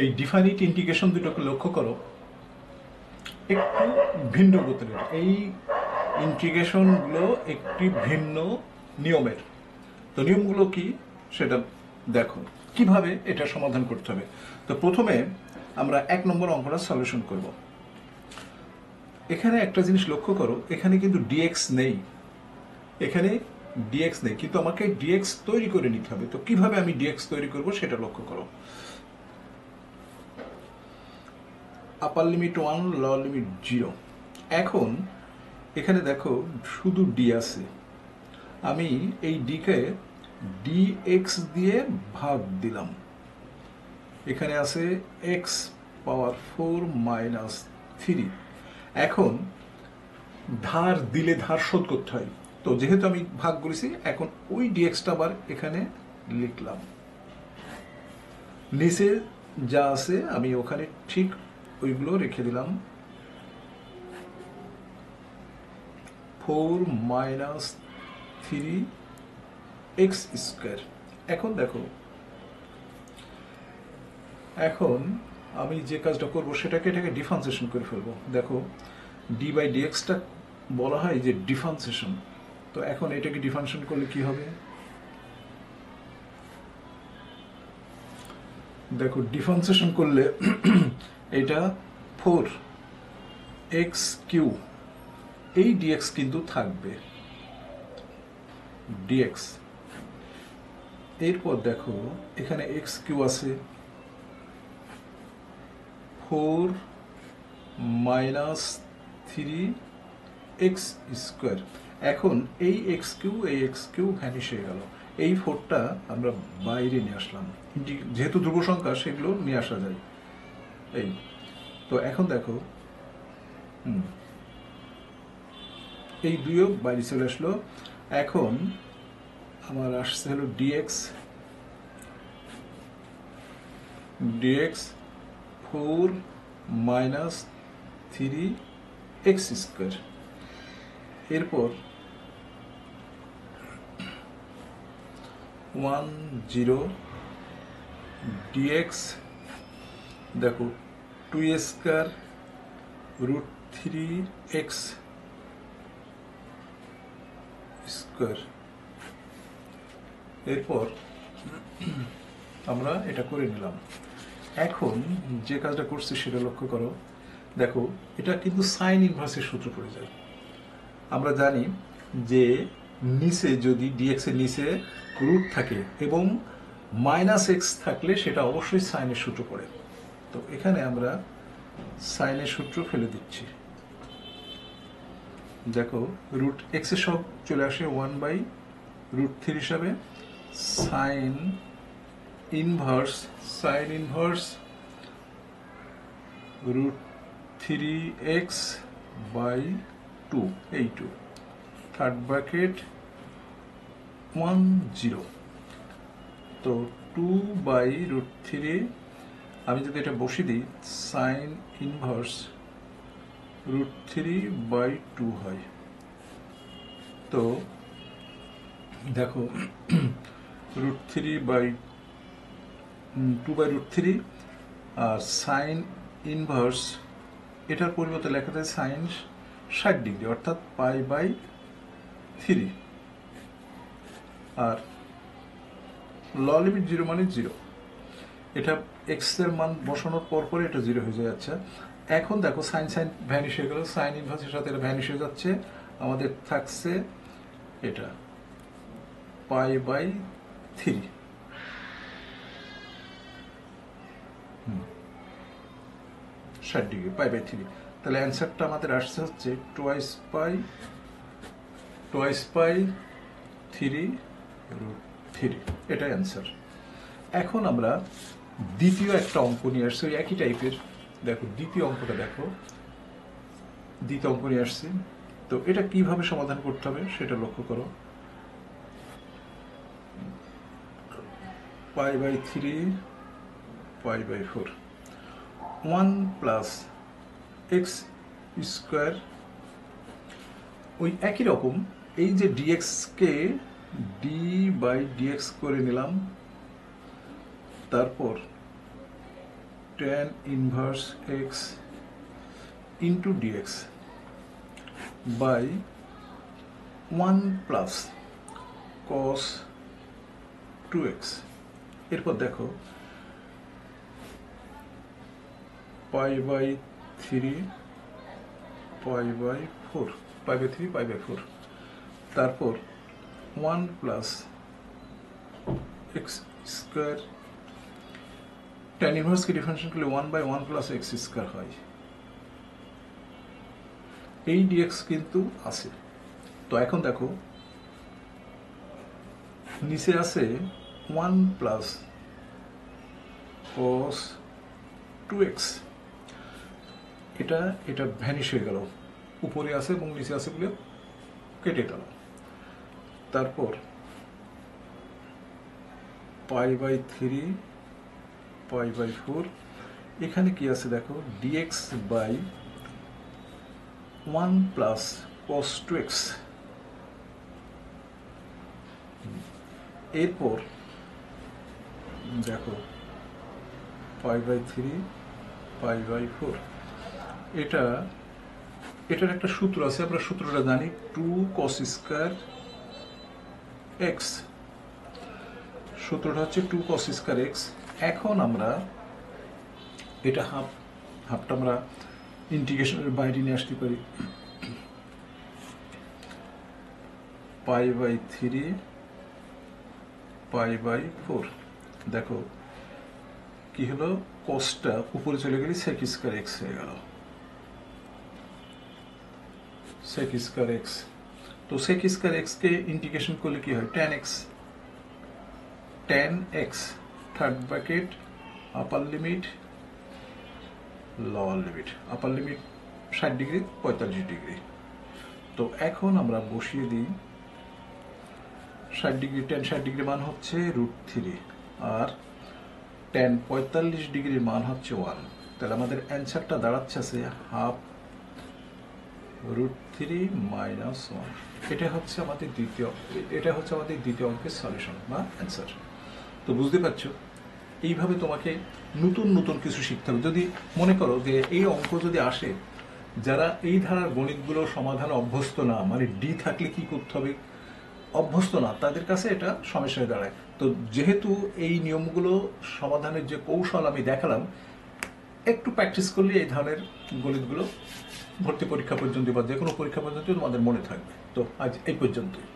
এই ডিফাইনিট ইন্টিগ্রেশন দুটোকে লক্ষ্য করো, একটু ভিন্ন গতির। এই ইন্টিগ্রেশনগুলো একটি ভিন্ন নিয়মের। তো নিয়মগুলো কি সেটা দেখো, কিভাবে এটা সমাধান করতে হবে। তো প্রথমে আমরা 1 নম্বর অঙ্কটা সলিউশন করব। এখানে একটা জিনিস লক্ষ্য করো, এখানে কিন্তু ডিএক্স নেই, এখানে ডিএক্স নেই, কিন্তু আমাকে ডিএক্স তৈরি করে নিতে হবে। তো কিভাবে আমি ডিএক্স তৈরি করব সেটা লক্ষ্য করো। আপার লিমিট 1, লোয়ার লিমিট 0। এখন এখানে দেখো শুধু ডি আছে, আমি এই ডিকে ডিএক্স দিয়ে ভাগ দিলাম। এখানে আছে এক্স পাওয়ার 4-3। এখন ধার দিলে ধার শোধ করতে হয়, তো যেহেতু আমি ভাগ করেছি, এখন ওই ডিএক্সটা আবার এখানে লিখলাম। নিচে যা আছে আমি ওখানে ঠিক ওইগুলো রেখে দিলাম। 4-3 x²। এখন দেখো, এখন আমি যে কাজটা করব সেটাকে এটাকে ডিফারেন্সিয়েশন করে ফেলবো। দেখো ডি বাই ডিএক্সটা বলা হয় যে ডিফারেন্সিয়েশন। তো এখন এটাকে ডিফারেন্সিয়েশন করলে কি হবে, দেখো ডিফারেন্সিয়েশন করলে এটা 4x³ এই ডিএক্স কিন্তু থাকবে, ডিএক্স। এরপর দেখো এখানে x³ আছে, 4-3x²। এখন এই x³ এই x³ ভ্যানিশ হয়ে গেল, এই 4টা আমরা বাইরে নিয়ে আসলাম, যেহেতু ধ্রুব সংখ্যা সেগুলো নিয়ে আসা যায়। এই তো এখন দেখো এই 2ও বাইরে চলে আসলো। এখন আমার আসছে হলো ডিএক্স, 4-3x²। এরপর 1-0 ডিএক্স, দেখো 2^√3x²। এরপর আমরা এটা করে নিলাম। এখন যে কাজটা করছি সেটা লক্ষ্য করো, দেখো এটা কিন্তু সাইন ইনভার্সের সূত্র পড়ে যায়। আমরা জানি যে নিচে যদি ডিএক্স এর নিচে রুট থাকে এবং -x থাকলে সেটা অবশ্যই সাইনের সূত্র পড়ে। তো এখানে আমরা সাইনের সূত্র ফেলে দিচ্ছি। দেখো √x এর সব চলে আসে 1/√3 হিসাবে। সাইন ইনভার্স √3x/2, এই 2, থার্ড ব্র্যাকেট 1-0। তো 2/√3, আমি যদি এটা বসিয়ে দিই, সাইন ইনভার্স √3/2 হয়। তো দেখো √2/√3 আর সাইন ইনভার্স, এটার পরিবর্তে লেখা যায় সাইন 60 ডিগ্রি, অর্থাৎ π/3। আর ল লিমিট 0 মানে 0, এটা এক্স এর মান বসানোর পর পরে এটা 0 হয়ে যায়। আচ্ছা এখন দেখো সাইন ভ্যানিশ হয়ে গেল, সাইন ইনভার্সের সাথে এটা ভ্যানিশ হয়ে যাচ্ছে, আমাদের থাকছে এটা π/3। ষাট ডিগ্রি, π/3। তাহলে অ্যান্সারটা আমাদের আসছে হচ্ছে 2π/3√3, এটাই অ্যান্সার। এখন আমরা দ্বিতীয় একটা অঙ্ক নিয়ে আসছি, ওই একই টাইপের। দেখো দ্বিতীয় অঙ্কটা দেখো, দ্বিতীয় অঙ্ক নিয়ে আসছি। তো এটা কিভাবে সমাধান করতে হবে সেটা লক্ষ্য করো। π/3 π/4, 1+x²। ওই একই রকম এই যে ডিএক্সকে d/dx করে নিলাম, তারপর tan inverse x into dx by 1 plus cos 2x। এরপর দেখো pi by 3 pi by 4 pi by 3 pi by 4, তারপর 1 প্লাস এক্স স্কোয়ার, tan ইনভার্সকে ডিফারেন্সিয়েট করলে 1 বাই 1 প্লাস এক্স স্কোয়ার হয়। এই ডিএক্স কিন্তু আছে। তো এখন দেখো নিচে আছে 1 প্লাস cos 2x, এটা ভ্যানিশ হয়ে গেল, উপরে আছে এবং নিচে আছে বলে কেটে গেল। তারপর পাই বাই 3 পাই বাই 4, এখানে কি আছে দেখো dx by 1 plus cos 2x। এরপর দেখো পাই বাই 3 পাই বাই 4, এটার একটা সূত্র আছে, আমরা সূত্রটা জানি 2 cos স্কয়ার x, সূত্রটা হচ্ছে 2 cos স্কয়ার x। এখন আমরা এটা হাফটা আমরা ইন্টিগ্রেশনের বাইরে নিয়ে আসতে পারি, পাই বাই 3 পাই বাই 4। দেখো কি হলো, কসটা উপরে চলে গেলে sec স্কয়ার x হয়ে গেল, sec স্কয়ার x। তো sec স্কয়ার x কে ইন্টিগ্রেশন করলে কি হয়, tan x থার্ড ব্র্যাকেট আপার লিমিট লোয়ার লিমিট, আপার লিমিট 60 ডিগ্রি 45 ডিগ্রি। তো এখন আমরা বসিয়ে দিই 60 ডিগ্রি, tan 60 ডিগ্রি মান হচ্ছে √3 আর tan 45 ডিগ্রির মান হচ্ছে 1। তাহলে আমাদের অ্যান্সারটা দাঁড়াচ্ছে আছে হাফ √3 মাইনাস 1। এটা হচ্ছে আমাদের দ্বিতীয় অঙ্কের সলিউশন বা অ্যান্সার। তো বুঝতে পারছো, এইভাবে তোমাকে নতুন নতুন কিছু শিখতে হবে। যদি মনে করো যে এই অঙ্ক যদি আসে, যারা এই ধারার গণিতগুলো সমাধানে অভ্যস্ত না, মানে ডি থাকলে কি করতে হবে অভ্যস্ত না, তাদের কাছে এটা সমস্যায় দাঁড়ায়। তো যেহেতু এই নিয়মগুলো সমাধানের যে কৌশল আমি দেখালাম, একটু প্র্যাকটিস করলে এই ধরনের গণিতগুলো ভর্তি পরীক্ষা পর্যন্ত বা যে কোনো পরীক্ষা পর্যন্ত তোমাদের মনে থাকবে। তো আজ এই পর্যন্তই।